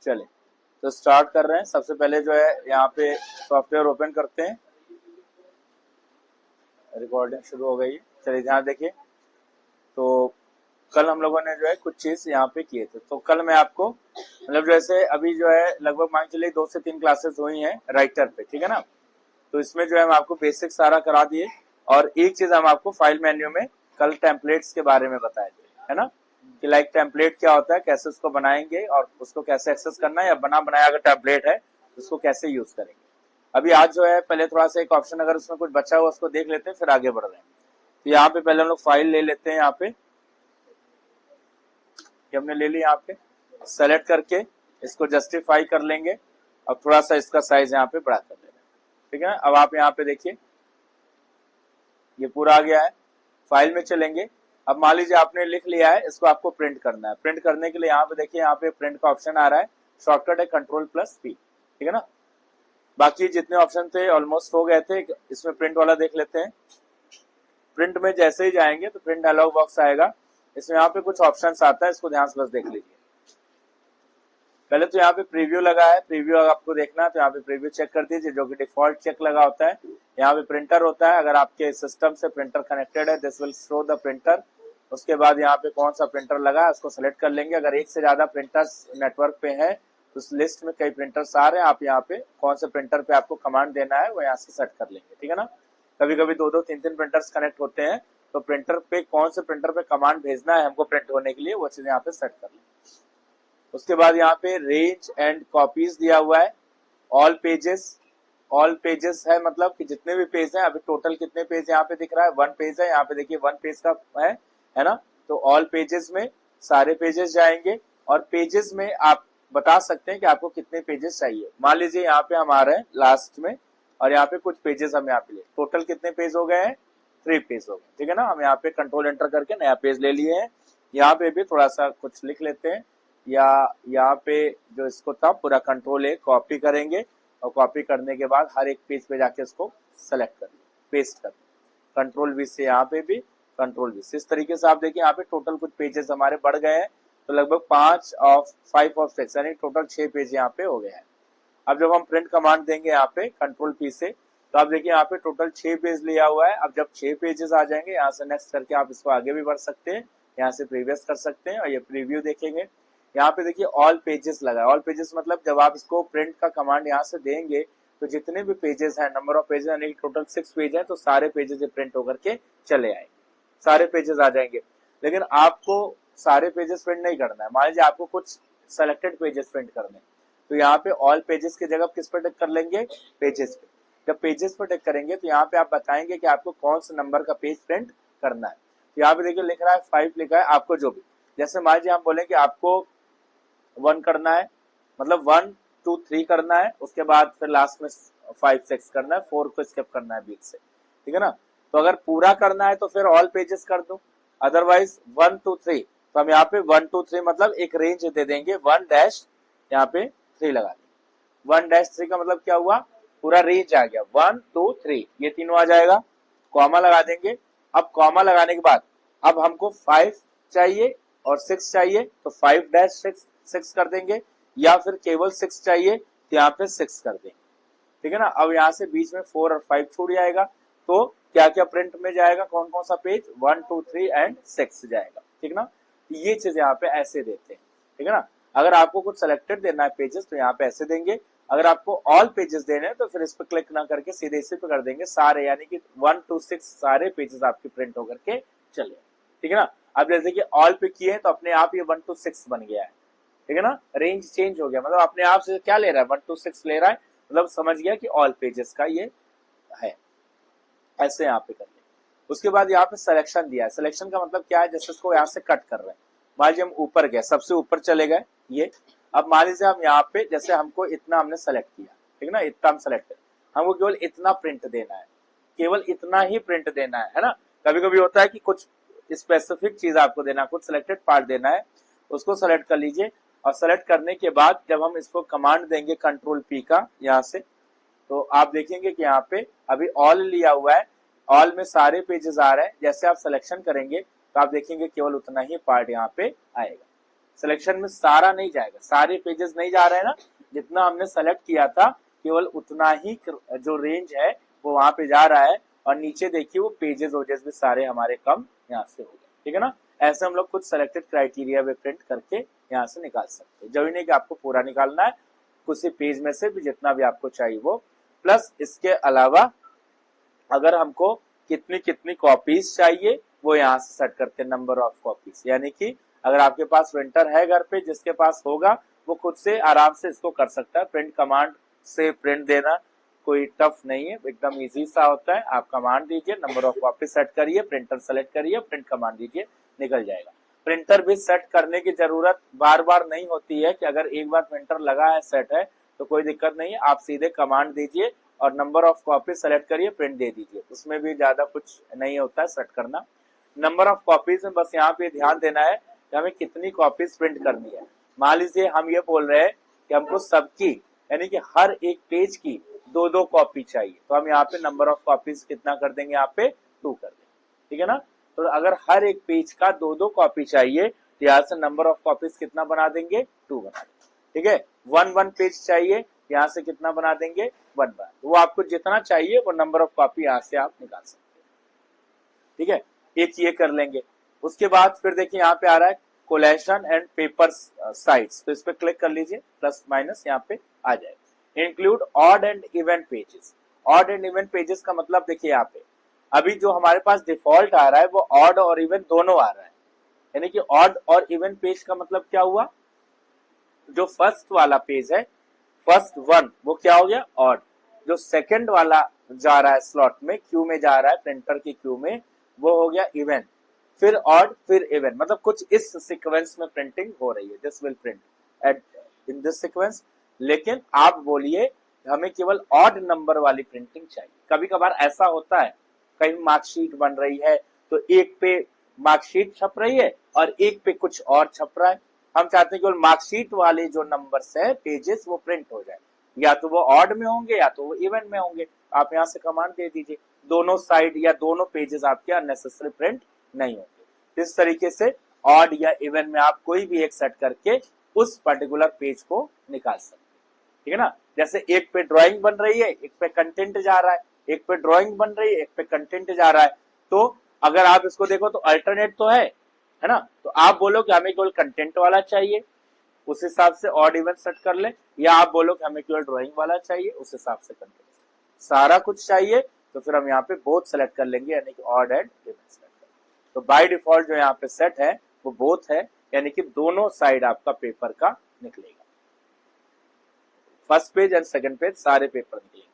चले तो स्टार्ट कर रहे हैं। सबसे पहले जो है यहाँ पे सॉफ्टवेयर ओपन करते हैं। रिकॉर्डिंग शुरू हो गई है। चलिए ध्यान देखिए। तो कल हम लोगों ने जो है कुछ चीज यहाँ पे किए थे। तो कल मैं आपको मतलब जैसे अभी जो है लगभग मान चलिए 2 से 3 क्लासेस हुई हैं राइटर पे, ठीक है ना। तो इसमें जो है हम आपको बेसिक सारा करा दिए और एक चीज हम आपको फाइल मेन्यू में कल टेम्पलेट्स के बारे में बताए थे, है ना, कि लाइक टेम्पलेट क्या होता है, कैसे उसको बनाएंगे और उसको कैसे एक्सेस करना है, या बना बनाया अगर टेम्पलेट है उसको कैसे यूज करेंगे। अभी आज जो है पहले थोड़ा सा एक ऑप्शन अगर उसमें कुछ बचा हुआ उसको देख लेते हैं, फिर आगे बढ़ रहे हैं। तो यहाँ पे पहले हम लोग फाइल ले लेते हैं। यहाँ पे हमने ले ली, यहाँ पे सेलेक्ट करके इसको जस्टिफाई कर लेंगे और थोड़ा सा इसका साइज यहाँ पे बड़ा कर लेंगे, ठीक है। अब आप यहाँ पे देखिए ये पूरा आ गया है। फाइल में चलेंगे। अब मान लीजिए आपने लिख लिया है, इसको आपको प्रिंट करना है। प्रिंट करने के लिए यहाँ पे देखिए यहाँ पे प्रिंट का ऑप्शन आ रहा है, शॉर्टकट है Ctrl+P, ठीक है ना। बाकी जितने ऑप्शन थे ऑलमोस्ट हो गए थे। इसमें प्रिंट वाला देख लेते हैं। प्रिंट में जैसे ही जाएंगे तो प्रिंट डायलॉग बॉक्स आएगा। इसमें यहाँ पे कुछ ऑप्शंस आता है, इसको ध्यान से बस देख लीजिए। पहले तो यहाँ पे प्रीव्यू लगा है, प्रीव्यू आपको देखना है तो यहाँ पे प्रीव्यू चेक कर दीजिए, जो कि डिफॉल्ट चेक लगा होता है। यहाँ पे प्रिंटर होता है, अगर आपके सिस्टम से प्रिंटर कनेक्टेड है this will show the printer. उसके बाद यहाँ पे कौन सा प्रिंटर लगा है उसको सेलेक्ट कर लेंगे। अगर एक से ज्यादा प्रिंटर्स नेटवर्क पे है तो उस लिस्ट में कई प्रिंटर्स आ रहे हैं, आप यहाँ पे कौन से प्रिंटर पे आपको कमांड देना है वो यहाँ से सेट कर लेंगे, ठीक है ना। कभी कभी 2-2, 3-3 प्रिंटर्स कनेक्ट होते हैं, तो प्रिंटर पे कौन से प्रिंटर पे कमांड भेजना है हमको प्रिंट होने के लिए, वो चीज यहाँ पे सेट कर लेंगे। उसके बाद यहाँ पे रेंज एंड कॉपीज दिया हुआ है। ऑल पेजेस है, मतलब कि जितने भी पेज हैं। अभी टोटल कितने पेज यहाँ पे दिख रहा है, 1 पेज है। यहाँ पे देखिए 1 पेज का है ना। तो ऑल पेजेस में सारे पेजेस जाएंगे और पेजेस में आप बता सकते हैं कि आपको कितने पेजेस चाहिए। मान लीजिए यहाँ पे हम आ रहे हैं लास्ट में और यहाँ पे कुछ पेजेस हम यहाँ पे ले, टोटल कितने पेज हो गए हैं, 3 पेज हो गए, ठीक है ना। हम यहाँ पे कंट्रोल एंटर करके नया पेज ले लिए हैं। यहाँ पे भी थोड़ा सा कुछ लिख लेते हैं, या यहाँ पे जो इसको था पूरा Ctrl+A कॉपी करेंगे और कॉपी करने के बाद हर एक पेज पे जाके इसको सेलेक्ट कर पेस्ट कर Ctrl+V से यहाँ पे भी Ctrl+V से। इस तरीके से आप देखिए यहाँ पे टोटल कुछ पेजेस हमारे बढ़ गए हैं। तो लगभग 5 ऑफ 5 ऑफ 6 यानी टोटल 6 पेज यहाँ पे हो गए हैं। अब जब हम प्रिंट कमांड देंगे यहाँ पे Ctrl+P से, तो आप देखिए यहाँ पे टोटल 6 पेज लिया हुआ है। अब जब 6 पेजेस आ जाएंगे यहाँ से नेक्स्ट करके आप इसको आगे भी बढ़ सकते हैं, यहाँ से प्रीवियस कर सकते हैं और ये प्रीव्यू देखेंगे। यहाँ पे देखिए ऑल पेजेस लगा है। ऑल पेजेस मतलब जब आप इसको प्रिंट का कमांड यहाँ से देंगे तो जितने भी पेजेस हैं, नंबर ऑफ पेजेस यानी टोटल 6 पेज है, तो सारे पेजेस प्रिंट होकर के चले आएंगे, सारे पेजेस आ जाएंगे। लेकिन आपको सारे पेजेस प्रिंट नहीं करना है। मान लीजिए आपको कुछ सेलेक्टेड पेजेस प्रिंट करने, तो यहाँ पे ऑल पेजेस की जगह किस पर टिक कर लेंगे, पेजेस पे। जब पेजेस पर टिक करेंगे तो यहाँ पे आप बताएंगे कि आपको कौन से नंबर का पेज प्रिंट करना है। तो यहाँ पे देखिए लिख रहा है 5 लिखा है, आपको जो भी, जैसे मान लीजिए हम बोले कि आपको 1 करना है, मतलब 1 2 3 करना है, उसके बाद फिर लास्ट में 5 6 करना है, 4 को स्किप करना है बीच से, ठीक है ना। तो अगर पूरा करना है तो फिर ऑल पेजेस कर दो, अदरवाइज 1 2 3। तो हम यहाँ पे 1 2 3 मतलब एक रेंज दे देंगे, 1 डैश यहाँ पे 3 लगा देंगे। 1 डैश 3 का मतलब क्या हुआ, पूरा रेंज आ गया, 1 2 3 ये तीनों आ जाएगा। कॉमा लगा देंगे। अब कॉमा लगाने के बाद अब हमको 5 चाहिए और 6 चाहिए, तो 5 डैश 6 कर देंगे, या फिर केवल 6 चाहिए तो यहाँ पे 6 कर देंगे, ठीक है ना। अब यहाँ से बीच में 4 और 5 छूट जाएगा, तो क्या क्या प्रिंट में जाएगा, कौन कौन सा पेज, 1 2 3 एंड 6 जाएगा, ठीक ना। ये चीज यहाँ पे ऐसे देते हैं, ठीक है ना। अगर आपको कुछ सेलेक्टेड देना है पेजेस तो यहाँ पे ऐसे देंगे। अगर आपको ऑल पेजेस देने हैं तो फिर इस पर क्लिक ना करके सीधे इसी पे कर देंगे सारे, यानी कि 1 2 6 सारे पेजेस आपके प्रिंट होकर के चले, ठीक है ना। अब जैसे कि ऑल पे किए तो अपने आप ये 1 2 6 बन गया है, ठीक है ना। रेंज चेंज हो गया, मतलब अपने आप से क्या ले रहा है, 1 2 6 ले रहा है, मतलब समझ गया कि ऑल पेजेस का ये है। ऐसे यहाँ पे कर ले। उसके बाद यहाँ पे सिलेक्शन दिया है। सिलेक्शन का मतलब क्या है, जैसे इसको यहाँ से कट कर रहे हैं। मान लीजिए हम ऊपर गए, सबसे ऊपर चले गए ये। अब मान लीजिए हम यहाँ पे जैसे हमको इतना हमने सेलेक्ट किया, ठीक है ना, इतना हम सेलेक्ट करें, हमको केवल इतना प्रिंट देना है, केवल इतना ही प्रिंट देना है ना। कभी कभी होता है कि कुछ स्पेसिफिक चीज आपको देना, कुछ सिलेक्टेड पार्ट देना है, उसको सेलेक्ट कर लीजिए। और सेलेक्ट करने के बाद जब हम इसको कमांड देंगे Ctrl+P का यहाँ से, तो आप देखेंगे कि यहाँ पे अभी ऑल लिया हुआ है, ऑल में सारे पेजेस आ रहे हैं। जैसे आप सिलेक्शन करेंगे तो आप देखेंगे केवल उतना ही पार्ट यहाँ पे आएगा, सिलेक्शन में सारा नहीं जाएगा, सारे पेजेस नहीं जा रहे हैं ना, जितना हमने सेलेक्ट किया था केवल उतना ही जो रेंज है वो वहां पे जा रहा है, और नीचे देखिए वो पेजेस ओजेस भी सारे हमारे कम यहाँ से हो गए, ठीक है ना। ऐसे हम लोग कुछ सेलेक्टेड क्राइटेरिया पे प्रिंट करके यहाँ से निकाल सकते हैं। जरूरी नहीं कि आपको पूरा निकालना है, किसी पेज में से भी जितना भी आपको चाहिए वो। प्लस इसके अलावा अगर हमको कितनी कितनी कॉपीज चाहिए वो यहाँ से सेट करते हैं, नंबर ऑफ कॉपीज। यानी कि अगर आपके पास प्रिंटर है घर पे, जिसके पास होगा वो खुद से आराम से इसको कर सकता है। प्रिंट कमांड से प्रिंट देना कोई टफ नहीं है, एकदम इजी सा होता है। आप कमांड दीजिए, नंबर ऑफ कॉपी सेट करिए, प्रिंटर सेलेक्ट करिए, प्रिंट कमांड दीजिए, निकल जाएगा। प्रिंटर भी सेट करने की जरूरत बार बार नहीं होती है कि अगर एक बार प्रिंटर लगा है, सेट है, तो कोई दिक्कत नहीं है। आप सीधे कमांड दीजिए और नंबर ऑफ कॉपी सेलेक्ट करिए, प्रिंट दे दीजिए, उसमें भी ज्यादा कुछ नहीं होता है सेट करना। नंबर ऑफ कॉपीज में बस यहाँ पे ध्यान देना है कि हमें कितनी कॉपीज प्रिंट करनी है। मान लीजिए हम ये बोल रहे हैं कि हमको सबकी यानी कि हर एक पेज की 2-2 कॉपी चाहिए, तो हम यहाँ पे नंबर ऑफ कॉपीज कितना कर देंगे, यहाँ पे 2 कर देंगे, ठीक है ना। तो अगर हर एक पेज का 2-2 कॉपी चाहिए तो यहाँ से नंबर ऑफ कॉपीज कितना बना देंगे, 2 बना देंगे, ठीक है। 1 पेज चाहिए, यहाँ से कितना बना देंगे, 1 बना। वो आपको जितना चाहिए वो नंबर ऑफ कॉपी यहाँ से आप निकाल सकते हैं, ठीक है। एक ये कर लेंगे। उसके बाद फिर देखिए यहाँ पे आ रहा है कोलेशन एंड पेपर साइट्स, तो इस पे क्लिक कर लीजिए, प्लस माइनस यहाँ पे आ जाएगा। Include odd and even pages. Odd and even pages का मतलब देखिए यहाँ पे अभी जो हमारे पास डिफॉल्ट आ रहा है वो ऑड और इवन दोनों आ रहा है। यानी कि ऑड और इवन पेज का मतलब क्या हुआ, जो फर्स्ट वाला पेज है, फर्स्ट 1 वो क्या हो गया, ऑड। जो सेकंड वाला जा रहा है स्लॉट में, क्यू में जा रहा है, प्रिंटर की क्यू में, वो हो गया इवन, फिर ऑड फिर इवन। मतलब कुछ इस सीक्वेंस में प्रिंटिंग हो रही है, this will print at in this sequence. लेकिन आप बोलिए हमें केवल ऑड नंबर वाली प्रिंटिंग चाहिए। कभी कभार ऐसा होता है, कहीं मार्कशीट बन रही है तो एक पे मार्कशीट छप रही है और एक पे कुछ और छप रहा है। हम चाहते हैं केवल मार्कशीट वाले जो नंबर्स है, पेजेस, वो प्रिंट हो जाए, या तो वो ऑड में होंगे या तो वो इवन में होंगे। आप यहाँ से कमांड दे दीजिए, दोनों साइड या दोनों पेजेस आपके अननेसेसरी प्रिंट नहीं होंगे। इस तरीके से ऑड या इवन में आप कोई भी एक सेट करके उस पर्टिकुलर पेज को निकाल सकते हैं, ठीक है ना। जैसे एक पे ड्राइंग बन रही है, एक पे कंटेंट जा रहा है, एक पे ड्राइंग बन रही है, एक पे कंटेंट जा रहा है। तो अगर आप इसको देखो तो अल्टरनेट तो है ना, तो आप बोलो कि हमें केवल कंटेंट वाला चाहिए, उस हिसाब से ऑड इवन सेट कर ले, या आप बोलो कि हमें केवल ड्राइंग वाला चाहिए, उस हिसाब से कंटेंट। सारा कुछ चाहिए तो फिर हम यहाँ पे बोथ सेलेक्ट कर लेंगे, यानी कि ऑड एंड इवन सेलेक्ट कर। तो बाय डिफॉल्ट जो यहाँ पे सेट है वो बोथ है, यानी कि दोनों साइड आपका पेपर का निकलेगा। First page and second page सारे पेपर निकलेंगे।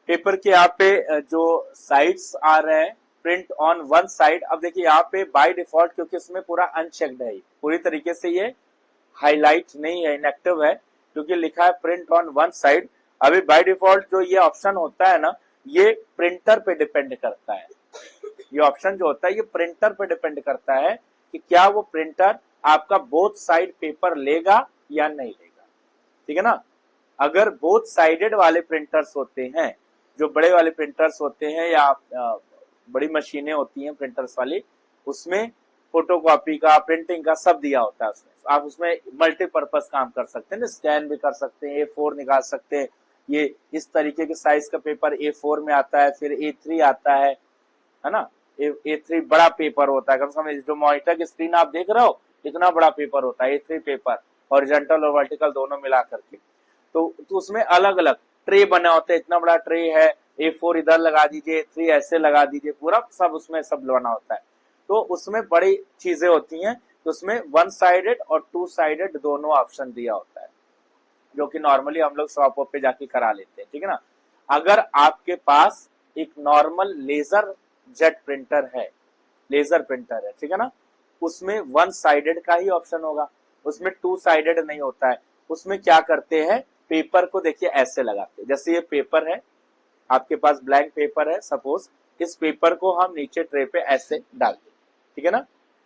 पेपर के यहाँ पे जो साइड्स आ रहे हैं, प्रिंट ऑन 1 साइड। अब देखिए यहाँ पे बाय डिफॉल्ट, क्योंकि इसमें पूरा अनचेक्ड है, पूरी तरीके से ये हाईलाइट नहीं है, इनएक्टिव है, क्योंकि लिखा है प्रिंट ऑन 1 साइड। अभी बाय डिफॉल्ट जो ये ऑप्शन होता है ना, ये प्रिंटर पे डिपेंड करता है। ये ऑप्शन जो होता है ये प्रिंटर पे डिपेंड करता है कि क्या वो प्रिंटर आपका बोथ साइड पेपर लेगा या नहीं लेगा, ठीक है ना। अगर बोथ साइडेड वाले प्रिंटर्स होते हैं, जो बड़े वाले प्रिंटर्स होते हैं या बड़ी मशीनें होती हैं प्रिंटर्स वाली, उसमें फोटोकॉपी का, प्रिंटिंग का सब दिया होता है उसमें। आप उसमें मल्टीपर्पज काम कर सकते हैं, स्कैन भी कर सकते हैं, A4 निकाल सकते हैं। ये इस तरीके के साइज का पेपर A4 में आता है, फिर A3 आता है ना। A3 बड़ा पेपर होता है, कम से कम जो मॉनिटर की स्क्रीन आप देख रहे हो इतना बड़ा पेपर होता है A3 पेपर, हॉरिजॉन्टल और वर्टिकल दोनों मिला करके। तो उसमें अलग अलग ट्रे बना होता है, इतना बड़ा ट्रे है, A4 इधर लगा दीजिए, A3 ऐसे लगा दीजिए, पूरा सब उसमें सब बना होता है। तो उसमें बड़ी चीजें होती हैं, तो उसमें 1 साइडेड और 2 साइडेड दोनों ऑप्शन दिया होता है, जो कि नॉर्मली हम लोग शॉप पे जाके करा लेते हैं, ठीक है ना। अगर आपके पास एक नॉर्मल लेजर जेट प्रिंटर है, लेजर प्रिंटर है, ठीक है ना, उसमें 1 साइडेड का ही ऑप्शन होगा, उसमें 2 साइडेड नहीं होता है। उसमें क्या करते हैं, पेपर को देखिए ऐसे लगाते हैं, जैसे ये पेपर है, आपके पास ब्लैंक पेपर है सपोज, इस पेपर को हम नीचे ट्रे पे ऐसे डाल देंगे, ठीक है ना।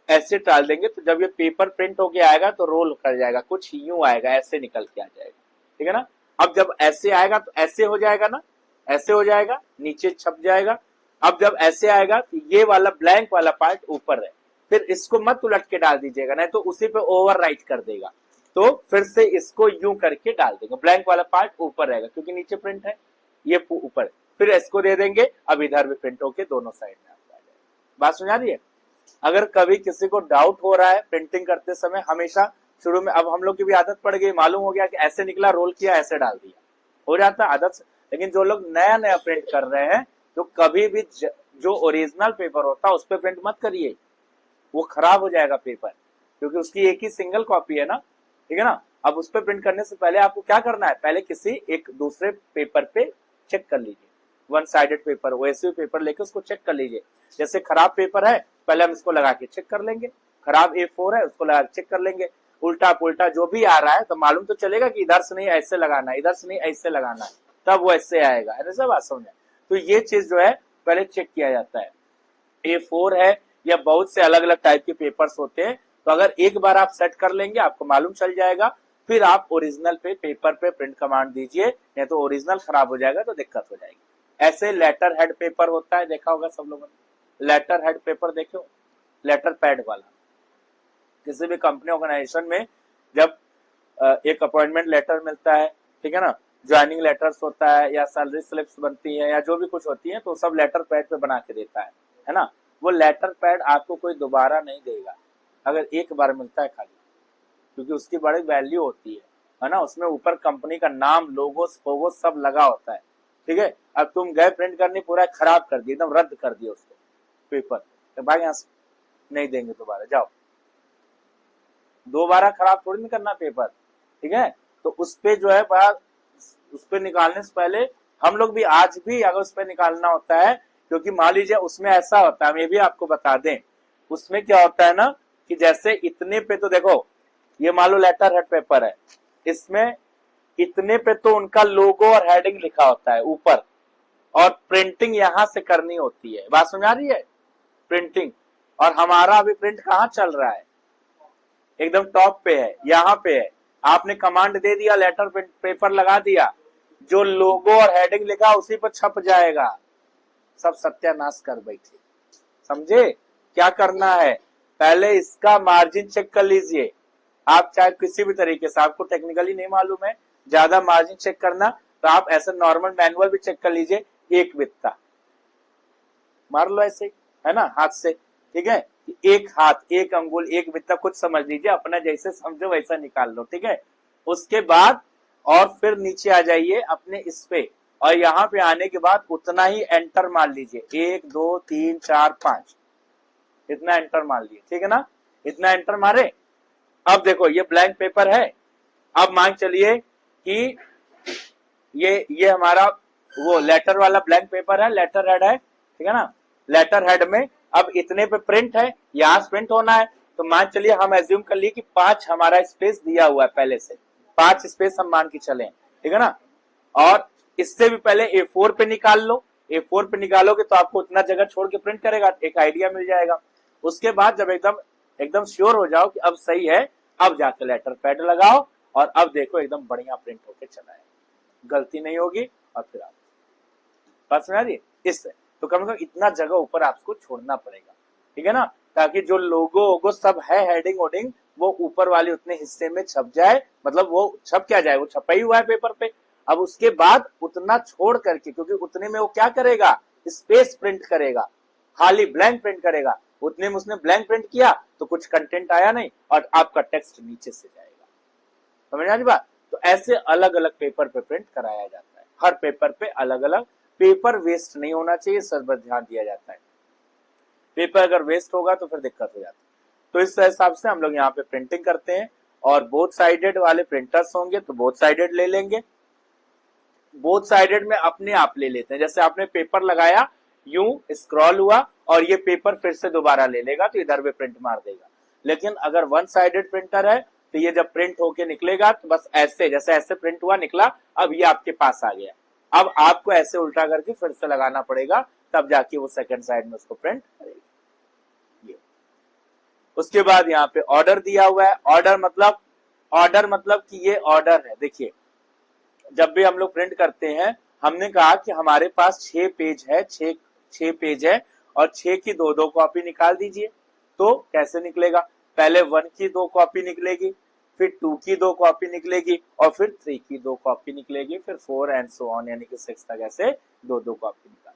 ऐसे डाल देंगे तो जब ये पेपर प्रिंट होके आएगा तो रोल कर जाएगा, कुछ यूं आएगा, ऐसे निकल के आ जाएगा, ठीक है ना। अब जब ऐसे आएगा तो ऐसे हो जाएगा ना, ऐसे हो जाएगा, नीचे छप जाएगा। अब जब ऐसे आएगा तो ये वाला ब्लैंक वाला पार्ट ऊपर है, फिर इसको मत उलट के डाल दीजिएगा, नहीं तो उसी पे ओवर राइट कर देगा। तो फिर से इसको यूं करके डाल देंगे, ब्लैंक वाला पार्ट ऊपर रहेगा क्योंकि नीचे प्रिंट है, ये ऊपर। फिर इसको दे देंगे, अब इधर भी प्रिंट होके दोनों साइड में आपको आ जाएगा। बात समझ आ रही है? अगर कभी किसी को डाउट हो रहा है प्रिंटिंग करते समय, हमेशा शुरू में, अब हम लोग की भी आदत पड़ गई, मालूम हो गया कि ऐसे निकला, रोल किया, ऐसे डाल दिया, हो जाता आदत से। लेकिन जो लोग नया नया प्रिंट कर रहे हैं, तो कभी भी जो ओरिजिनल पेपर होता है उस पर प्रिंट मत करिए, वो खराब हो जाएगा पेपर, क्योंकि उसकी एक ही सिंगल कॉपी है ना, ठीक है ना। अब उस पर प्रिंट करने से पहले आपको क्या करना है, पहले किसी एक दूसरे पेपर पे चेक कर लीजिए, वन साइडेड पेपर, वैसे पेपर लेके उसको चेक कर लीजिए। जैसे खराब पेपर है, पहले हम इसको लगा के चेक कर लेंगे, खराब A4 है उसको लगा के चेक कर लेंगे, उल्टा पुल्टा जो भी आ रहा है तो मालूम तो चलेगा कि इधर से नहीं ऐसे लगाना है, इधर से नहीं ऐसे लगाना है, तब वो ऐसे आएगा, है ना सब बात समझे। तो ये चीज जो है पहले चेक किया जाता है। A4 है या बहुत से अलग अलग टाइप के पेपर्स होते हैं, तो अगर एक बार आप सेट कर लेंगे आपको मालूम चल जाएगा, फिर आप ओरिजिनल पे पेपर पे प्रिंट कमांड दीजिए, नहीं तो ओरिजिनल खराब हो जाएगा तो दिक्कत हो जाएगी। ऐसे लेटर हेड पेपर होता है, देखा होगा सब लोगों ने, लेटर हेड पेपर देखो, लेटर पैड वाला। किसी भी कंपनी ऑर्गेनाइजेशन में जब एक अपॉइंटमेंट लेटर मिलता है, ठीक है ना, ज्वाइनिंग लेटर्स होता है या सैलरी स्लिप्स बनती है या जो भी कुछ होती है, तो सब लेटर पैड पे बना के देता है ना। वो लेटर पैड आपको कोई दोबारा नहीं देगा अगर एक बार मिलता है खाली, क्योंकि उसकी बड़ी वैल्यू होती है ना। उसमें ऊपर कंपनी का नाम, लोगो फोगो सब लगा होता है, ठीक है। अब तुम गए प्रिंट करने, पूरा खराब कर दिया, एकदम रद्द कर दिया उसको पेपर, तो भाई यहाँ से नहीं देंगे दोबारा, जाओ। दोबारा खराब थोड़ी नहीं करना पेपर, ठीक है। तो उस पे जो है उस पे निकालने से पहले हम लोग भी आज भी अगर उस पे निकालना होता है, क्योंकि मान लीजिए उसमें ऐसा होता है, हम ये भी आपको बता दें, उसमें क्या होता है ना कि जैसे इतने पे, तो देखो ये मान लो लेटर हेड पेपर है, इसमें इतने पे तो उनका लोगो और हेडिंग लिखा होता है ऊपर, और प्रिंटिंग यहां से करनी होती है। बात समझ आ रही है? प्रिंटिंग, और हमारा अभी प्रिंट कहाँ चल रहा है, एकदम टॉप पे है, यहाँ पे है। आपने कमांड दे दिया, लेटर पेपर लगा दिया, जो लोगो और हेडिंग लिखा उसी पर छप जाएगा, सब सत्यानाश कर बैठे। समझे क्या करना है? पहले इसका मार्जिन चेक कर लीजिए आप, चाहे किसी भी तरीके से, आपको टेक्निकली नहीं मालूम है ज्यादा मार्जिन चेक करना, तो आप ऐसे नॉर्मल मैनुअल भी चेक कर लीजिए, एक बित्ता मार लो ऐसे, है ना, हाथ से, ठीक है। एक हाथ, एक अंगुल, एक बित्ता, कुछ समझ लीजिए, अपना जैसे समझो वैसा निकाल लो, ठीक है। उसके बाद और फिर नीचे आ जाइए अपने इस पे, और यहाँ पे आने के बाद उतना ही एंटर मार लीजिए, 1 2 3 4 5, इतना एंटर मार लिए, ठीक है ना। इतना एंटर मारे, अब देखो ये ब्लैंक पेपर है, अब मान चलिए कि ये हमारा वो लेटर वाला ब्लैंक पेपर है, लेटर हेड है, ठीक है ना। लेटर हेड में अब इतने पे प्रिंट है, यहां प्रिंट होना है, तो मान चलिए हम एज्यूम कर लिए कि 5 हमारा स्पेस दिया हुआ है पहले से, 5 स्पेस हम मान के चले, ठीक है ना। और इससे भी पहले A4 पे निकाल लो, A4 पे निकालोगे तो आपको उतना जगह छोड़ के प्रिंट करेगा, एक आइडिया मिल जाएगा। उसके बाद जब एकदम श्योर हो जाओ कि अब सही है, अब जाके लेटर पैड लगाओ, और अब देखो एकदम बढ़िया प्रिंट होके चला है, गलती नहीं होगी। और फिर आप बात समझ आ रही है? इससे तो कम से कम इतना जगह ऊपर आपको छोड़ना पड़ेगा, ठीक है ना, ताकि जो लोगो सब है, हेडिंग वोडिंग, वो ऊपर वाले उतने हिस्से में छप जाए, मतलब वो छप क्या जाए, वो छपा ही हुआ है पेपर पे। अब उसके बाद उतना छोड़ करके, क्योंकि उतने में वो क्या करेगा, स्पेस प्रिंट करेगा, खाली ब्लैंक प्रिंट करेगा, उतने में उसने ब्लैंक प्रिंट किया तो कुछ कंटेंट आया नहीं, और आपका टेक्स्ट नीचे से जाएगा। समझ आ रही बात? तो ऐसे अलग अलग पेपर पे प्रिंट कराया जाता है, हर पेपर पे अलग अलग। पेपर वेस्ट नहीं होना चाहिए, सर पर ध्यान दिया जाता है, पेपर अगर वेस्ट होगा तो फिर दिक्कत हो जाती है। तो इस हिसाब से हम लोग यहाँ पे प्रिंटिंग करते हैं, और बोथ साइडेड वाले प्रिंटर्स होंगे तो बोथ साइडेड ले लेंगे, बोथ साइडेड में अपने आप ले लेते हैं। जैसे आपने पेपर लगाया, यूं स्क्रॉल हुआ और ये पेपर फिर से दोबारा ले लेगा तो इधर भी प्रिंट मार देगा। लेकिन अगर वन साइडेड प्रिंटर है तो ये जब प्रिंट होके निकलेगा तो बस ऐसे, जैसे ऐसे प्रिंट हुआ निकला, अब ये आपके पास आ गया, अब आपको ऐसे उल्टा करके फिर से लगाना पड़ेगा, तब जाके वो सेकंड साइड में उसको प्रिंट करेगी। ये उसके बाद यहाँ पे ऑर्डर दिया हुआ है, ऑर्डर मतलब कि ये ऑर्डर है। देखिए जब भी हम लोग प्रिंट करते हैं, हमने कहा कि हमारे पास 6 पेज है, 6 पेज है, और 6 की 2-2 कॉपी निकाल दीजिए, तो कैसे निकलेगा, पहले 1 की 2 कॉपी निकलेगी, फिर 2 की 2 कॉपी निकलेगी और फिर 3 की 2 कॉपी निकलेगी, फिर 4 एंड सो ऑन, यानी कि 6 तक ऐसे 2-2 कॉपी निकालेंगे।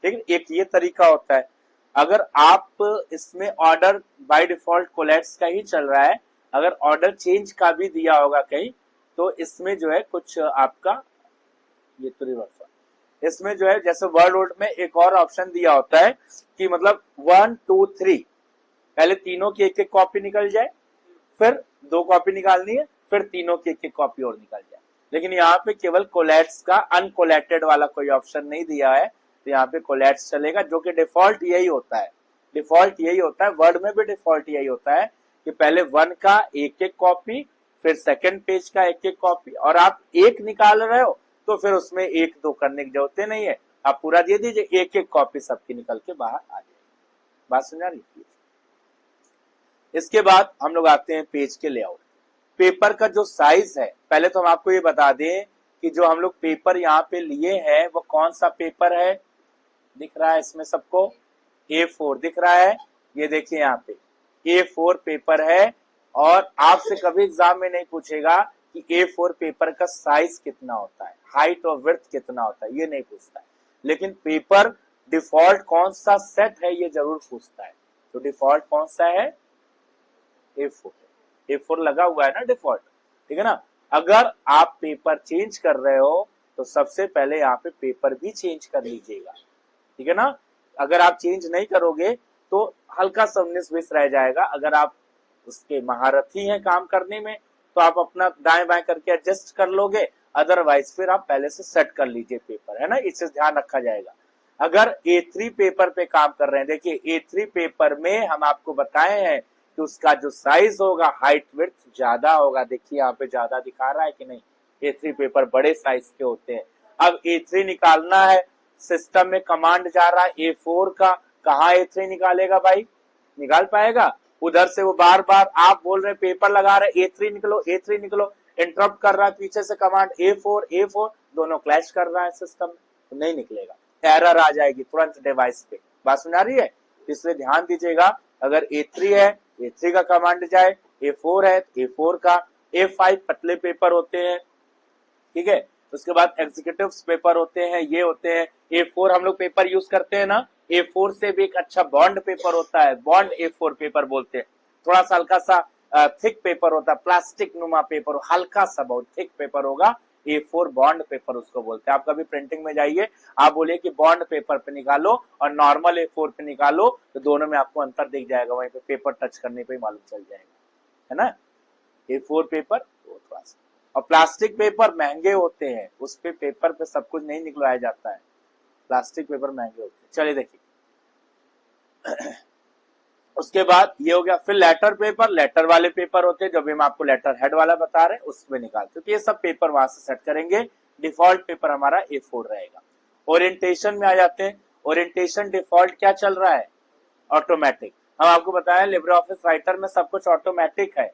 ठीक है, एक ये तरीका होता है। अगर आप इसमें ऑर्डर बाय डिफॉल्ट कोलैप्स का ही चल रहा है, अगर ऑर्डर चेंज का भी दिया होगा कहीं, तो इसमें जो है कुछ आपका ये तो रिवर्स, इसमें जो है जैसे वर्ड ओल्ड में एक और ऑप्शन दिया होता है कि मतलब 1 2 3 पहले तीनों की एक एक कॉपी निकल जाए, फिर 2 कॉपी निकालनी है, फिर तीनों की एक एक कॉपी और निकल जाए। लेकिन यहाँ पे केवल कोलैप्स का अनकोलैटेड वाला कोई ऑप्शन नहीं दिया है, तो यहाँ पे कोलैप्स चलेगा, जो कि डिफॉल्ट यही होता है। डिफॉल्ट यही होता है, वर्ड में भी डिफॉल्ट यही होता है कि पहले 1 का एक एक कॉपी, फिर सेकंड पेज का एक एक कॉपी, और आप एक निकाल रहे हो तो फिर उसमें 1-2 करने की जरूरत नहीं है, आप पूरा दे दीजिए, एक एक कॉपी सबकी निकल के बाहर आ जाएगी। बात समझा रही है। इसके बाद हम लोग आते हैं पेज के लेआउट। पेपर का जो साइज है, पहले तो हम आपको ये बता दें कि जो हम लोग पेपर यहाँ पे लिए हैं वो कौन सा पेपर है, दिख रहा है इसमें सबको, A4 दिख रहा है, ये देखिए यहाँ पे A4 पेपर है। और आपसे कभी एग्जाम में नहीं पूछेगा कि A4 पेपर का साइज कितना होता है, हाइट और विड्थ कितना होता है, ये नहीं पूछता है। लेकिन पेपर डिफॉल्ट कौन सा सेट है ये जरूर पूछता है। तो डिफॉल्ट कौन सा है, A4 लगा हुआ है ना डिफॉल्ट, ठीक है ना। अगर आप पेपर चेंज कर रहे हो तो सबसे पहले यहाँ पे पेपर भी चेंज कर लीजिएगा, ठीक है ना। अगर आप चेंज नहीं करोगे तो हल्का सा 19-20 रह जाएगा। अगर आप उसके महारथी हैं काम करने में तो आप अपना दाएं बाएं करके एडजस्ट कर लोगे, अदरवाइज फिर आप पहले से सेट कर लीजिए पेपर, है ना, इससे ध्यान रखा जाएगा। अगर A3 पेपर पे काम कर रहे हैं, देखिए A3 पेपर में हम आपको बताए हैं कि उसका जो साइज होगा, हाइट विड्थ ज्यादा होगा। देखिए यहाँ पे ज्यादा दिखा रहा है कि नहीं, A3 पेपर बड़े साइज के होते हैं। अब A3 निकालना है, सिस्टम में कमांड जा रहा है A4 का, कहाँ A3 निकालेगा भाई, निकाल पाएगा? उधर से वो बार बार आप बोल रहे पेपर लगा रहे A3 निकलो, A3 निकलो, इंटरप्ट कर रहा है पीछे से कमांड A4 दोनों क्लैश कर रहा है सिस्टम में, तो नहीं निकलेगा, एरर आ जाएगी तुरंत डिवाइस पे। बात सुना रही है, इसलिए ध्यान दीजिएगा। अगर A3 है, A3 का कमांड जाए, A4 है A4 का, A5 पतले पेपर होते हैं, ठीक है। उसके बाद एग्जीक्यूटिव पेपर होते हैं, ये होते हैं। A4 हम लोग पेपर यूज करते हैं ना, A4 से भी एक अच्छा बॉन्ड पेपर होता है, बॉन्ड A4 पेपर बोलते हैं। थोड़ा सा हल्का सा थिक पेपर होता है, प्लास्टिक नुमा पेपर, हल्का सा बहुत थिक पेपर होगा, A4 बॉन्ड पेपर उसको बोलते हैं। आप कभी प्रिंटिंग में जाइए, आप बोलिए कि बॉन्ड पेपर पे निकालो और नॉर्मल A4 पे निकालो, तो दोनों में आपको अंतर दिख जाएगा, वहीं पे पेपर टच करने पे ही मालूम चल जाएगा, है ना। A4 पेपर थोड़ा सा, और प्लास्टिक पेपर महंगे होते हैं, उस पे पेपर पे सब कुछ नहीं निकलवाया जाता है, प्लास्टिक पेपर महंगे होते हैं। चलिए देखिए उसके बाद ये हो गया। फिर लेटर पेपर, लेटर वाले पेपर होते हैं, जो भी हम आपको लेटर हेड वाला बता रहे हैं उसमें निकालते, तो ये सब पेपर वहां से सेट करेंगे। डिफॉल्ट पेपर हमारा A4 रहेगा। ओरिएंटेशन में आ जाते हैं। ओरिएंटेशन डिफॉल्ट क्या चल रहा है, ऑटोमेटिक। हम आपको बताया लिब्रे ऑफिस राइटर में सब कुछ ऑटोमेटिक है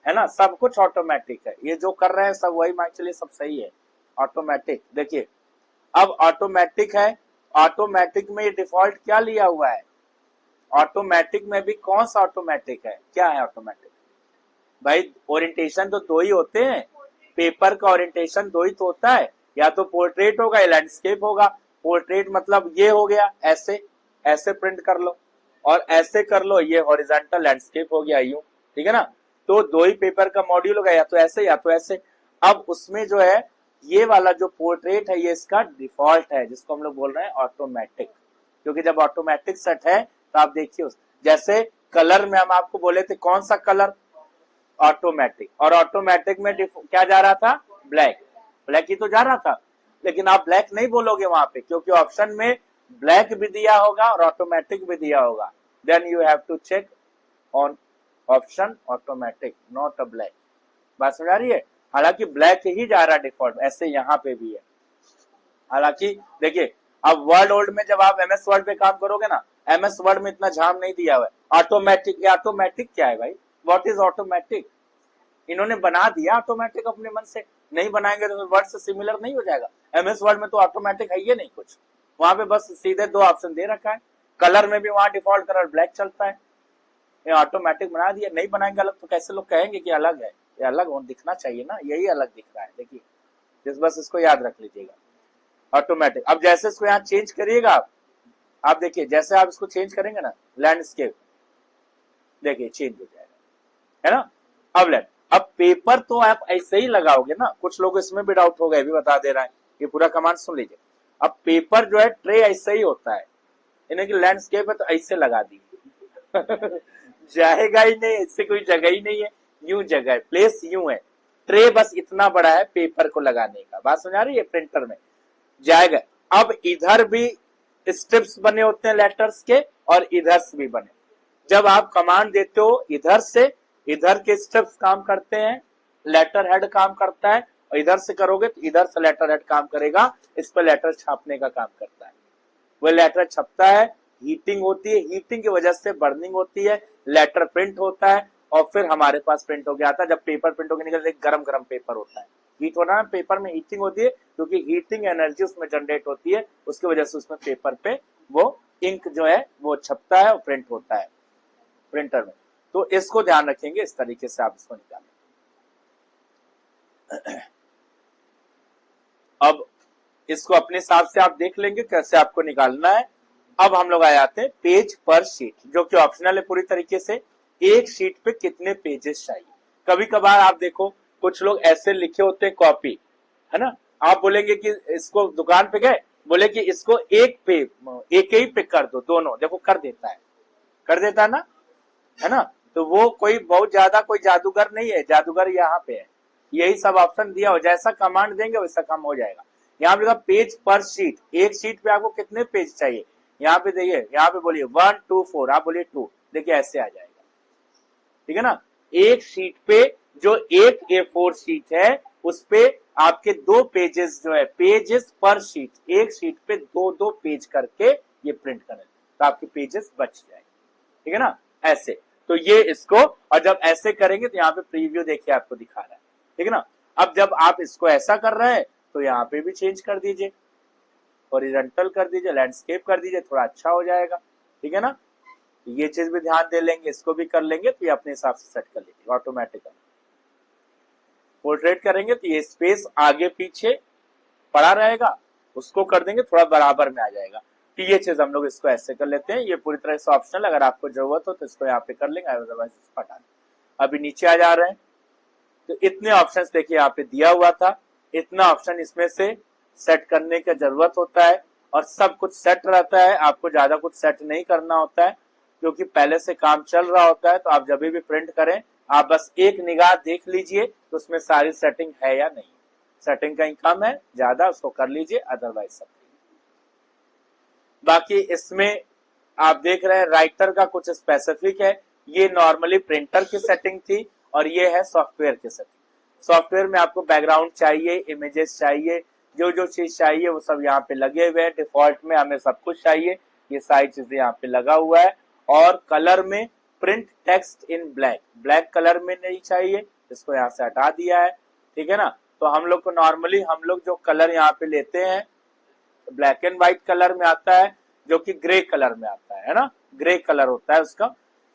ना, सब कुछ ऑटोमेटिक है। ये जो कर रहे हैं सब वही मान चलिए सब सही है, ऑटोमेटिक। देखिए अब ऑटोमेटिक है, ऑटोमेटिक में ये डिफॉल्ट क्या लिया हुआ है, ऑटोमेटिक में भी कौन सा ऑटोमेटिक है, क्या है ऑटोमेटिक भाई, ओरिएंटेशन तो 2 ही होते हैं, पेपर का ओरिएंटेशन 2 ही तो होता है, या तो पोर्ट्रेट होगा या लैंडस्केप होगा। पोर्ट्रेट मतलब ये हो गया, ऐसे ऐसे प्रिंट कर लो, और ऐसे कर लो, ये हॉरिजॉन्टल लैंडस्केप हो गया यूं, ठीक है ना। तो 2 ही पेपर का मॉड्यूल होगा, या तो ऐसे या तो ऐसे। अब उसमें जो है ये वाला जो पोर्ट्रेट है, ये इसका डिफॉल्ट है, जिसको हम लोग बोल रहे हैं ऑटोमेटिक, क्योंकि जब ऑटोमेटिक सेट है तो आप देखिए, जैसे कलर में हम आपको बोले थे कौन सा कलर, ऑटोमेटिक, और ऑटोमेटिक में क्या जा रहा था, ब्लैक, ब्लैक ही तो जा रहा था। लेकिन आप ब्लैक नहीं बोलोगे वहां पे, क्योंकि ऑप्शन में ब्लैक भी दिया होगा और ऑटोमेटिक भी दिया होगा। Then you have to check on option automatic, not a black. बात समझ आ रही है। हालांकि ब्लैक ही जा रहा डिफॉल्ट, ऐसे यहाँ पे भी है। हालांकि देखिए अब वर्ड ओल्ड में जब आप MS वर्ड पे काम करोगे ना, MS वर्ड में इतना झाम नहीं दिया हुआ है ऑटोमेटिक। ये ऑटोमेटिक क्या है भाई, व्हाट इज ऑटोमेटिक, इन्होंने बना दिया ऑटोमेटिक अपने मन से, नहीं बनाएंगे तो वर्ड से सिमिलर नहीं हो जाएगा। MS वर्ड में तो ऑटोमेटिक है ये नहीं कुछ, वहां पे बस सीधे 2 ऑप्शन दे रखा है। कलर में भी वहां डिफॉल्ट कलर ब्लैक चलता है, ये ऑटोमेटिक बना दिया, नहीं बनाएंगे अलग तो कैसे लोग कहेंगे कि अलग है, ये अलग हो दिखना चाहिए ना, यही अलग दिख रहा है, देखिए बस इसको याद रख लीजिएगा ऑटोमेटिक। अब जैसे इसको यहाँ चेंज करिएगा आप देखिए जैसे आप इसको चेंज करेंगे ना लैंडस्केप, देखिए चेंज हो जाएगा, है ना। अब पेपर तो आप ऐसे ही लगाओगे ना, कुछ लोग इसमें भी डाउट हो गए, भी बता दे रहा है, ये पूरा कमांड सुन लीजिए। अब पेपर जो है ट्रे ऐसे ही होता है, इन्हें की लैंडस्केप है तो ऐसे लगा दीजिए जाएगा ही नहीं, इससे कोई जगह ही नहीं है, यूं जगह है, प्लेस यूं है, ट्रे बस इतना बड़ा है पेपर को लगाने का, बात समझ आ रही है, प्रिंटर में जाएगा। अब इधर भी स्ट्रिप्स बने होते हैं लेटर्स के और इधर से भी बने, जब आप कमांड देते हो इधर से, इधर के स्ट्रिप्स काम करते हैं, लेटर हेड काम करता है, और इधर से करोगे तो इधर से लेटर हेड काम करेगा, इस पर लेटर छापने का काम करता है, वह लेटर छपता है, हीटिंग होती है, हीटिंग की वजह से बर्निंग होती है, लेटर प्रिंट होता है, और फिर हमारे पास प्रिंट होके आता है। जब पेपर प्रिंट होकर निकलता है गरम गरम पेपर होता है, हीट होना, पेपर में हीटिंग होती है, क्योंकि हीटिंग एनर्जी उसमें जनरेट होती है, उसकी वजह से उसमें पेपर पे वो इंक जो है वो छपता है और प्रिंट होता है प्रिंटर में। तो इसको ध्यान रखेंगे, इस तरीके से आप इसको निकालें। अब इसको अपने हिसाब से आप देख लेंगे कैसे आपको निकालना है। अब हम लोग आ जाते हैं पेज पर शीट, जो कि ऑप्शनल है पूरी तरीके से, एक शीट पे कितने पेजेस चाहिए। कभी कभार आप देखो कुछ लोग ऐसे लिखे होते हैं कॉपी, है ना, आप बोलेंगे कि इसको दुकान पे गए, बोले कि इसको एक ही पे कर दो, दोनों, देखो कर देता है ना, है ना। तो वो कोई बहुत ज्यादा कोई जादूगर नहीं है, जादूगर यहाँ पे है, यही सब ऑप्शन दिया हो, जैसा कमांड देंगे वैसा काम हो जाएगा। यहाँ पे पेज पर शीट, एक शीट पे आपको कितने पेज चाहिए, यहाँ पे देखिए, यहाँ पे बोलिए 1 2 4, आप बोलिए 2, देखिए ऐसे आ जाएगा, ठीक है ना। एक शीट पे जो एक A4 शीट है उस पे आपके 2 पेजेस जो है, पेजेस पर शीट, एक शीट पे 2 पेज करके ये प्रिंट करें तो आपके पेजेस बच जाएंगे, ठीक है ना, ऐसे। तो ये इसको, और जब ऐसे करेंगे तो यहाँ पे प्रीव्यू देखिए आपको दिखा रहा है, ठीक है ना। अब जब आप इसको ऐसा कर रहे हैं तो यहाँ पे भी चेंज कर दीजिए, हॉरिजॉन्टल कर दीजिए, लैंडस्केप कर दीजिए, थोड़ा अच्छा हो जाएगा, ठीक है ना। ये चीज भी ध्यान दे लेंगे, इसको भी कर लेंगे तो ये अपने हिसाब से सेट कर लीजिए ऑटोमेटिकली। पोर्ट्रेट करेंगे तो ये स्पेस आगे पीछे पड़ा रहेगा, उसको कर देंगे थोड़ा बराबर में आ जाएगा। तो ये चीज हम लोग इसको ऐसे कर लेते हैं, ये पूरी तरह से ऑप्शनल, अगर आपको जरूरत हो तो इसको यहाँ पे कर लेंगे, अदरवाइज इसको हटा दें। अभी नीचे आ जा रहे हैं तो इतने ऑप्शंस देखिए यहाँ पे दिया हुआ था, इतना ऑप्शन इसमें से सेट करने की जरूरत होता है, और सब कुछ सेट रहता है, आपको ज्यादा कुछ सेट नहीं करना होता है, क्योंकि पहले से काम चल रहा होता है। तो आप जब भी प्रिंट करें आप बस एक निगाह देख लीजिए तो उसमें सारी सेटिंग है या नहीं, सेटिंग कहीं कम है ज्यादा उसको कर लीजिए, अदरवाइज सब। बाकी इसमें आप देख रहे हैं राइटर का कुछ स्पेसिफिक है, ये नॉर्मली प्रिंटर की सेटिंग थी, और ये है सॉफ्टवेयर की सेटिंग। सॉफ्टवेयर में आपको बैकग्राउंड चाहिए, इमेजेस चाहिए, जो चीज चाहिए वो सब यहाँ पे लगे हुए हैं, डिफॉल्ट में हमें सब कुछ चाहिए, ये सारी चीजें यहाँ पे लगा हुआ है। और कलर में print text in black, black colour में नहीं चाहिए, इसको यहाँ से हटा दिया है, ठीक है ना। तो हम लोग को नॉर्मली हम लोग जो कलर यहाँ पे लेते हैं ब्लैक एंड व्हाइट कलर में आता है, जो कि ग्रे कलर में आता है ना, ग्रे कलर होता है उसका,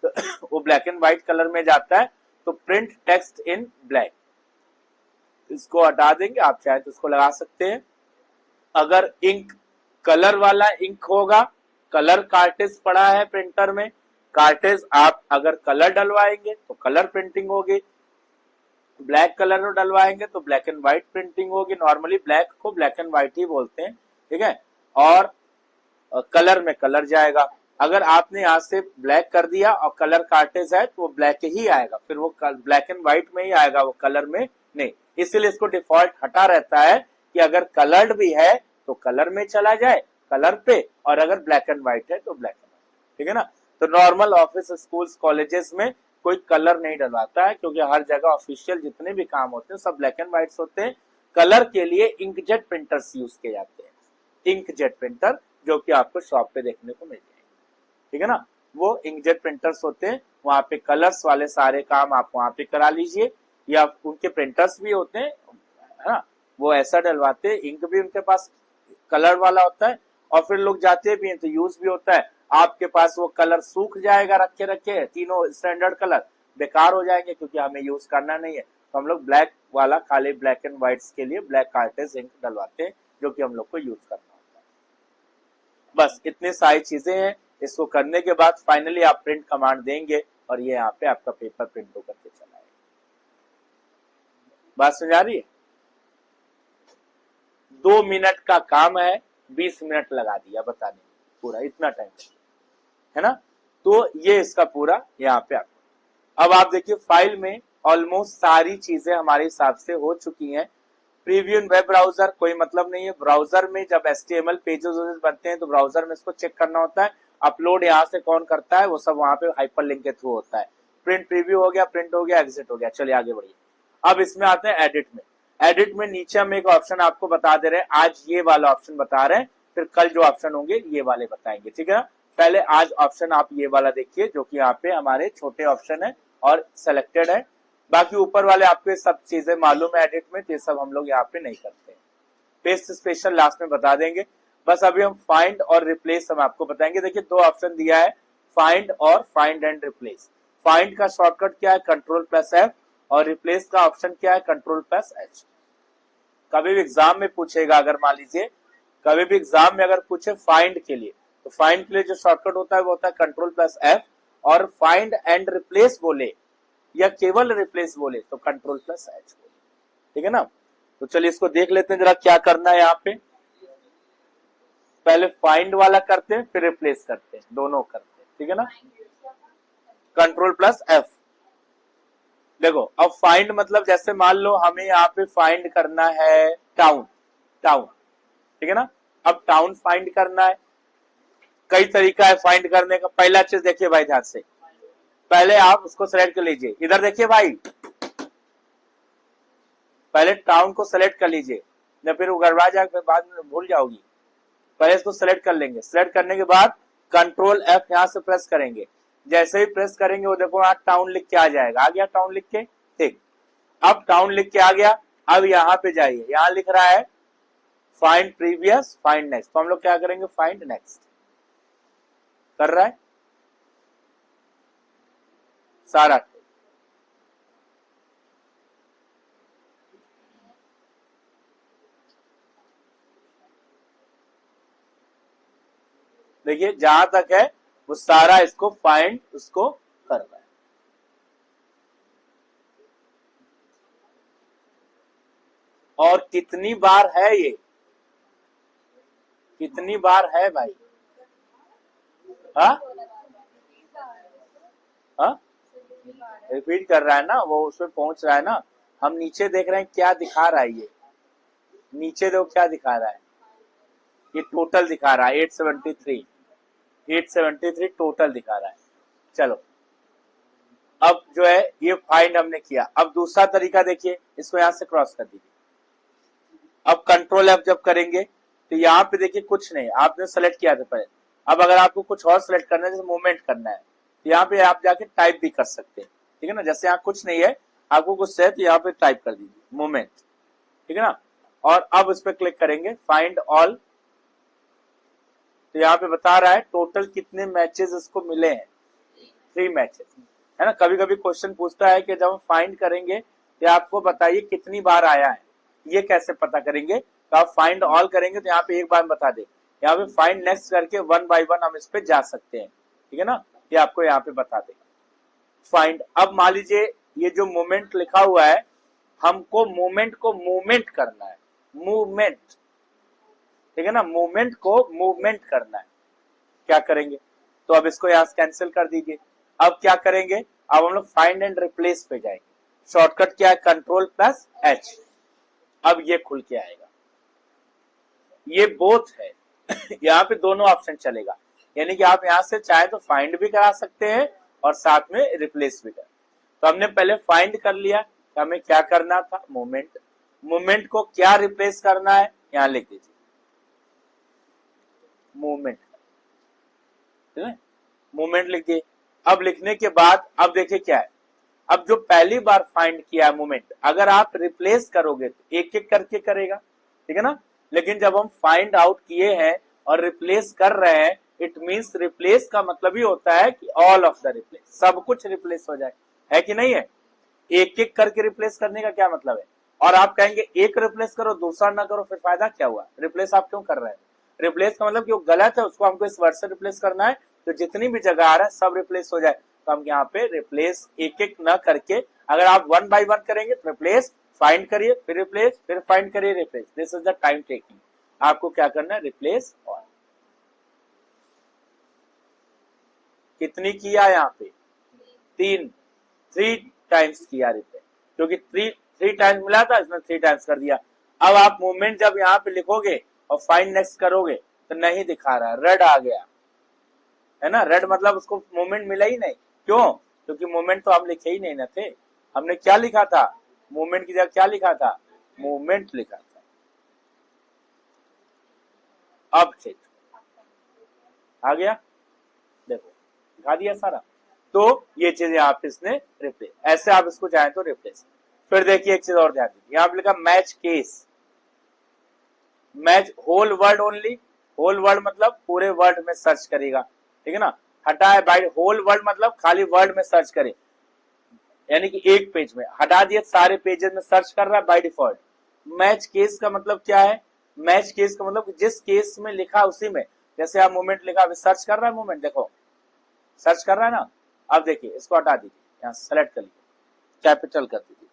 तो वो ब्लैक एंड व्हाइट कलर में जाता है। तो प्रिंट टेक्स्ट इन ब्लैक, इसको हटा देंगे, आप चाहे तो इसको लगा सकते हैं। अगर इंक कलर वाला इंक होगा, कलर कार्टेज पड़ा है प्रिंटर में, कार्टेज आप अगर कलर डलवाएंगे तो कलर प्रिंटिंग होगी, ब्लैक कलर डलवाएंगे तो ब्लैक एंड व्हाइट प्रिंटिंग होगी। नॉर्मली ब्लैक को ब्लैक एंड व्हाइट ही बोलते हैं, ठीक है। और कलर में कलर जाएगा, अगर आपने यहाँ से ब्लैक कर दिया और कलर कार्टेज है तो वो ब्लैक ही आएगा, फिर वो ब्लैक एंड व्हाइट में ही आएगा, वो कलर में नहीं। इसीलिए इसको डिफॉल्ट हटा रहता है कि अगर कलर्ड भी है तो कलर में चला जाए, कलर पे, और अगर ब्लैक एंड व्हाइट है तो ब्लैक एंड व्हाइट, ठीक है ना। तो नॉर्मल ऑफिस, स्कूल्स, कॉलेजेस में कोई कलर नहीं डलवाता है, क्योंकि हर जगह ऑफिशियल जितने भी काम होते हैं सब ब्लैक एंड व्हाइट होते हैं। कलर के लिए इंकजेट प्रिंटर्स यूज किए जाते हैं, इंकजेट प्रिंटर, जो कि आपको शॉप पे देखने को मिल जाएंगे, ठीक है ना। वो इंकजेट प्रिंटर्स होते हैं, वहां पे कलर्स वाले सारे काम आप वहां पे करा लीजिए, या उनके प्रिंटर्स भी होते हैं, है ना, वो ऐसा डलवाते हैं, इंक भी उनके पास कलर वाला होता है, और फिर लोग जाते भी हैं तो यूज भी होता है। आपके पास वो कलर सूख जाएगा, रखे रखे तीनों स्टैंडर्ड कलर बेकार हो जाएंगे क्योंकि हमें यूज करना नहीं है। तो हम लोग ब्लैक वाला खाली ब्लैक एंड व्हाइट्स के लिए ब्लैक कार्टेज इंक डलवाते हैं जो कि हम लोग को यूज करना होता है। बस इतनी सारी चीजें हैं। इसको करने के बाद फाइनली आप प्रिंट कमांड देंगे और ये यहाँ पे आपका पेपर प्रिंट होकर के चला आएगा। बात समझ आ रही है? 2 मिनट का काम है, 20 मिनट लगा दिया बताने में, पूरा इतना टाइम है ना। तो ये इसका पूरा यहाँ पे आपको। अब आप देखिए फाइल में ऑलमोस्ट सारी चीजें हमारे हिसाब से हो चुकी हैं। प्रीव्यू इन वेब ब्राउजर कोई मतलब नहीं है। ब्राउजर में जब HTML पेजेस बनते हैं तो ब्राउजर में इसको चेक करना होता है। अपलोड यहाँ से कौन करता है वो सब वहां पे हाइपरलिंक के थ्रू होता है। प्रिंट प्रीव्यू हो गया, प्रिंट हो गया, एग्जिट हो गया। चलिए आगे बढ़िए। अब इसमें आते हैं एडिट में। एडिट में नीचे हम एक ऑप्शन आपको बता दे रहे हैं, आज ये वाला ऑप्शन बता रहे हैं, फिर कल जो ऑप्शन होंगे ये वाले बताएंगे, ठीक है ना। पहले आज ऑप्शन आप ये वाला देखिए जो कि यहाँ पे हमारे छोटे ऑप्शन है और सिलेक्टेड है। बाकी ऊपर वाले आपको सब चीजें मालूम है एडिट में, तो ये सब हम लोग यहाँ पे नहीं करते हैं। पेस्ट स्पेशल लास्ट में बता देंगे। बस अभी हम फाइंड और रिप्लेस हम आपको बताएंगे। देखिए 2 ऑप्शन दिया है, फाइंड और फाइंड एंड रिप्लेस। फाइंड का शॉर्टकट क्या है, Ctrl+F, और रिप्लेस का ऑप्शन क्या है, Ctrl+H। कभी भी एग्जाम में पूछेगा, अगर मान लीजिए कभी भी एग्जाम में अगर पूछे फाइंड के लिए, तो फाइंड के लिए जो शॉर्टकट होता है वो होता है Ctrl+F, और फाइंड एंड रिप्लेस बोले या केवल रिप्लेस बोले तो Ctrl+H बोले, ठीक है ना। तो चलिए इसको देख लेते हैं जरा क्या करना है। यहाँ पे पहले फाइंड वाला करते हैं फिर रिप्लेस करते हैं, दोनों करते हैं, ठीक है ना। Ctrl+F। देखो अब फाइंड मतलब जैसे मान लो हमें यहाँ पे फाइंड करना है टाउन, ठीक है ना। अब टाउन फाइंड करना है, कई तरीका है फाइंड करने का। पहला चीज देखिए भाई ध्यान से, पहले आप उसको सेलेक्ट कर लीजिए। इधर देखिए भाई, पहले टाउन को सेलेक्ट कर लीजिए, न फिर गड़बड़ा जाएगा, बाद में भूल जाओगी। पहले इसको सेलेक्ट कर लेंगे। सेलेक्ट करने के बाद Ctrl+F यहाँ से प्रेस करेंगे। जैसे ही प्रेस करेंगे वो देखो यहाँ टाउन लिख के आ जाएगा। आ गया टाउन लिख के, ठीक। अब टाउन लिख के आ गया। अब यहाँ पे जाइए, यहाँ लिख रहा है फाइंड प्रीवियस, फाइंड नेक्स्ट। तो हम लोग क्या करेंगे, फाइंड नेक्स्ट कर रहा है सारा। देखिए जहां तक है वो सारा इसको फाइंड उसको कर रहा है। और कितनी बार है ये, कितनी बार है भाई, हाँ हाँ रिपीट कर रहा है ना, वो उसमें पहुंच रहा है ना। हम नीचे देख रहे हैं क्या दिखा रहा है, ये नीचे देखो क्या दिखा रहा है, ये टोटल दिखा रहा है 873 टोटल दिखा रहा है। चलो अब जो है ये फाइंड हमने किया। अब दूसरा तरीका देखिए, इसको यहां से क्रॉस कर दीजिए। अब Ctrl+F जब करेंगे तो यहाँ पे देखिए कुछ नहीं, आपने सेलेक्ट किया था पहले। अब अगर आपको कुछ और सेलेक्ट करना है, जैसे मूवमेंट करना है, तो यहाँ पे आप जाके टाइप भी कर सकते हैं, ठीक है ना। जैसे यहाँ कुछ नहीं है, आपको कुछ है तो यहाँ पे टाइप कर दीजिए मूवमेंट, ठीक है ना। और अब इस पे क्लिक करेंगे फाइंड ऑल, तो यहाँ पे बता रहा है टोटल कितने मैचेस इसको मिले हैं, 3 मैचेस, है ना। कभी कभी क्वेश्चन पूछता है कि जब हम फाइंड करेंगे तो आपको बताइए कितनी बार आया है, ये कैसे पता करेंगे। तो आप फाइंड ऑल करेंगे तो यहाँ पे एक बार बता दे। यहाँ पे फाइंड नेक्स्ट करके 1 बाय 1 हम इस पे जा सकते हैं, ठीक है ना। ये आपको यहाँ पे बता देगा फाइंड। अब मान लीजिए ये जो मूवमेंट लिखा हुआ है, हमको मूवमेंट को मूवमेंट करना है, मूवमेंट, ठीक है ना। मूवमेंट को मूवमेंट करना है, क्या करेंगे, तो अब इसको यहां से कैंसिल कर दीजिए। अब क्या करेंगे, अब हम लोग फाइंड एंड रिप्लेस पे जाएंगे। शॉर्टकट क्या है, Ctrl+H। अब ये खुल के आएगा, ये बोथ है यहाँ पे दोनों ऑप्शन चलेगा, यानी कि आप यहां से चाहे तो फाइंड भी करा सकते हैं और साथ में रिप्लेस भी कर। तो हमने पहले फाइंड कर लिया, तो हमें क्या करना था, मूवमेंट। मूवमेंट को क्या रिप्लेस करना है, यहां लिख दीजिए मूवमेंट, ठीक है, मूवमेंट लिख दिए। अब लिखने के बाद अब देखिए क्या है, अब जो पहली बार फाइंड किया है मूवमेंट, अगर आप रिप्लेस करोगे तो एक एक करके करेगा, ठीक है ना। लेकिन जब हम फाइंड आउट किए हैं और रिप्लेस कर रहे हैं, इट मीन्स रिप्लेस का मतलब ही होता है कि ऑल ऑफ द रिप्लेस, सब कुछ रिप्लेस हो जाए, है कि नहीं है। एक एक करके रिप्लेस करने का क्या मतलब है। और आप कहेंगे एक रिप्लेस करो दूसरा ना करो, फिर फायदा क्या हुआ। रिप्लेस आप क्यों कर रहे हैं। रिप्लेस का मतलब कि वो गलत है, उसको हमको इस वर्ड से रिप्लेस करना है, तो जितनी भी जगह आ रहा है सब रिप्लेस हो जाए। तो हम यहाँ पे रिप्लेस एक एक न करके, अगर आप 1 बाय 1 करेंगे तो रिप्लेस, फाइंड करिए, फिर रिप्लेस, फिर फाइंड करिए, replace. This is the time taking. आपको क्या करना है, रिप्लेस ऑल। कितनी किया यहाँ पे, 3 टाइम्स किया रिप्लेस, क्योंकि 3 टाइम्स मिला था, इसमें 3 टाइम्स कर दिया। अब आप मूवमेंट जब यहाँ पे लिखोगे और फाइंड नेक्स्ट करोगे तो नहीं दिखा रहा, रेड आ गया है ना। रेड मतलब उसको मूवमेंट मिला ही नहीं। क्यों, क्योंकि मूवमेंट तो हम लिखे ही नहीं ना थे। हमने क्या लिखा था, मूवमेंट की जगह क्या लिखा था, मूवमेंट लिखा था। अब चेक आ गया, देखो दिखा दिया सारा। तो ये चीज यहाँ पे इसने रिप्लेस, ऐसे आप इसको चाहें तो रिप्लेस। फिर देखिए एक चीज और ध्यान दीजिए, यहाँ पे लिखा match case, match whole word only. Whole word मतलब पूरे वर्ड में सर्च करेगा, ठीक है ना। हटा है बाय होल वर्ड मतलब खाली वर्ड में सर्च करे, यानी कि एक पेज में। हटा दिए सारे पेजेस में सर्च कर रहा है बाय डिफॉल्ट। मैच केस का मतलब क्या है, मैच केस का मतलब जिस केस में लिखा उसी में, जैसे आप मूवमेंट लिखा अभी सर्च कर रहा है, मूवमेंट देखो सर्च कर रहा है ना। अब देखिए इसको हटा दीजिए, यहाँ सेलेक्ट कर लीजिए, कैपिटल कर दीजिए,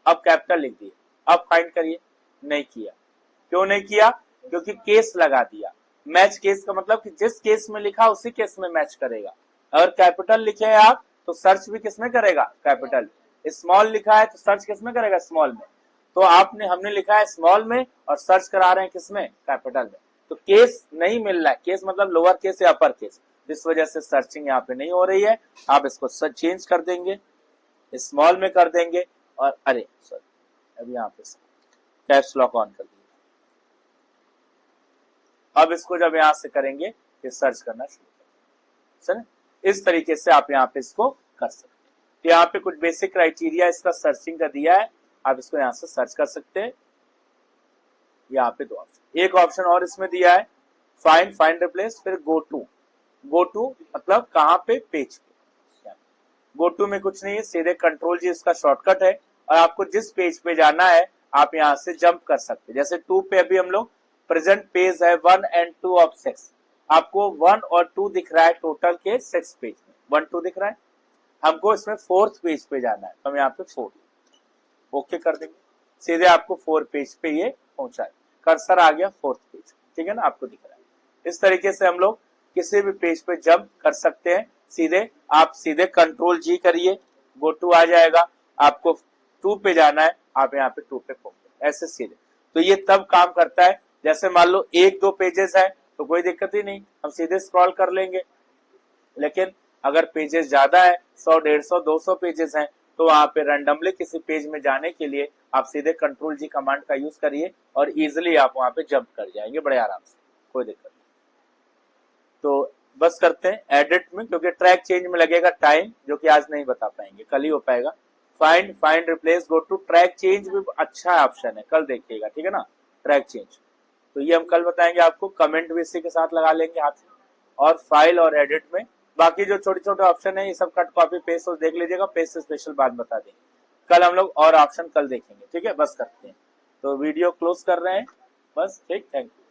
अब कैपिटल लिख दिए, अब फाइंड करिए, नहीं किया। क्यों नहीं किया, क्योंकि केस लगा दिया। मैच केस का मतलब कि जिस केस में लिखा उसी केस में मैच करेगा। अगर कैपिटल लिखे हैं आप तो सर्च भी किसमें करेगा, कैपिटल। स्मॉल लिखा है तो सर्च किसमें करेगा, स्मॉल में। तो आपने हमने लिखा है स्मॉल में और सर्च करा रहे हैं किसमें, कैपिटल में। तो केस नहीं मिल रहा है, केस मतलब लोअर केस या अपर केस, इस वजह से सर्चिंग यहाँ पे नहीं हो रही है। आप इसको चेंज कर देंगे, स्मॉल में कर देंगे, और अरे सॉरी अभी यहाँ पे कैप्स लॉक ऑन कर दिया। अब इसको जब यहां से करेंगे फिर सर्च करना शुरू करेंगे। इस तरीके से आप यहाँ पे इसको कर सकते हैं। यहाँ पे कुछ बेसिक क्राइटेरिया इसका सर्चिंग का दिया है, आप इसको यहाँ से सर्च कर सकते हैं। यहाँ पे 2 ऑप्शन, एक ऑप्शन और इसमें दिया है फाइंड, फाइंड रिप्लेस, फिर गो टू। गो टू मतलब कहाँ पे, पेज पे। गो टू में कुछ नहीं है, सीधे कंट्रोल जी इसका शॉर्टकट है, और आपको जिस पेज पे जाना है आप यहाँ से जंप कर सकते हैं। जैसे 2 पे अभी हम लोग, प्रेजेंट पेज है 1 और 2 ऑफ 6, आपको 1 और 2 दिख रहा है टोटल के 6 पेज में, 1 2 दिख रहा है। हमको इसमें 4th पेज पे जाना है, तो हम यहाँ पे 4 ओके कर देंगे, सीधे आपको 4 पेज पे ये पहुंचा है। कर्सर आ गया 4th पेज, ठीक है ना, आपको दिख रहा है। इस तरीके से हम लोग किसी भी पेज पे जंप कर सकते हैं सीधे। आप सीधे कंट्रोल जी करिए, गो टू आ जाएगा, आपको 2 पे जाना है, आप यहाँ पे 2 पे पहुंचे, ऐसे सीधे। तो ये तब काम करता है, जैसे मान लो 1-2 पेजेस है तो कोई दिक्कत ही नहीं, हम सीधे स्क्रॉल कर लेंगे। लेकिन अगर पेजेस ज्यादा है, 100 150 200 पेजेस हैं, तो वहां पे रैंडमली किसी पेज में जाने के लिए आप सीधे कंट्रोल जी कमांड का यूज करिए और इजिली आप वहां पे जंप कर जाएंगे बड़े आराम से, कोई दिक्कत नहीं। तो बस करते हैं एडिट में, क्योंकि ट्रैक चेंज में लगेगा टाइम, जो कि आज नहीं बता पाएंगे, कल ही हो पाएगा। Find, find replace, go to, track change भी अच्छा ऑप्शन है, कल देखिएगा, ठीक है ना, ट्रैक चेंज। तो ये हम कल बताएंगे आपको, कमेंट भी इसी के साथ लगा लेंगे हाथ में। और फाइल और एडिट में बाकी जो छोटे छोटे ऑप्शन है ये सब कट कॉपी पेस्ट और देख लीजिएगा, पेस्ट से स्पेशल बात बता देंगे कल हम लोग, और ऑप्शन कल देखेंगे, ठीक है। बस करते हैं, तो वीडियो क्लोज कर रहे हैं बस, ठीक, थैंक यू।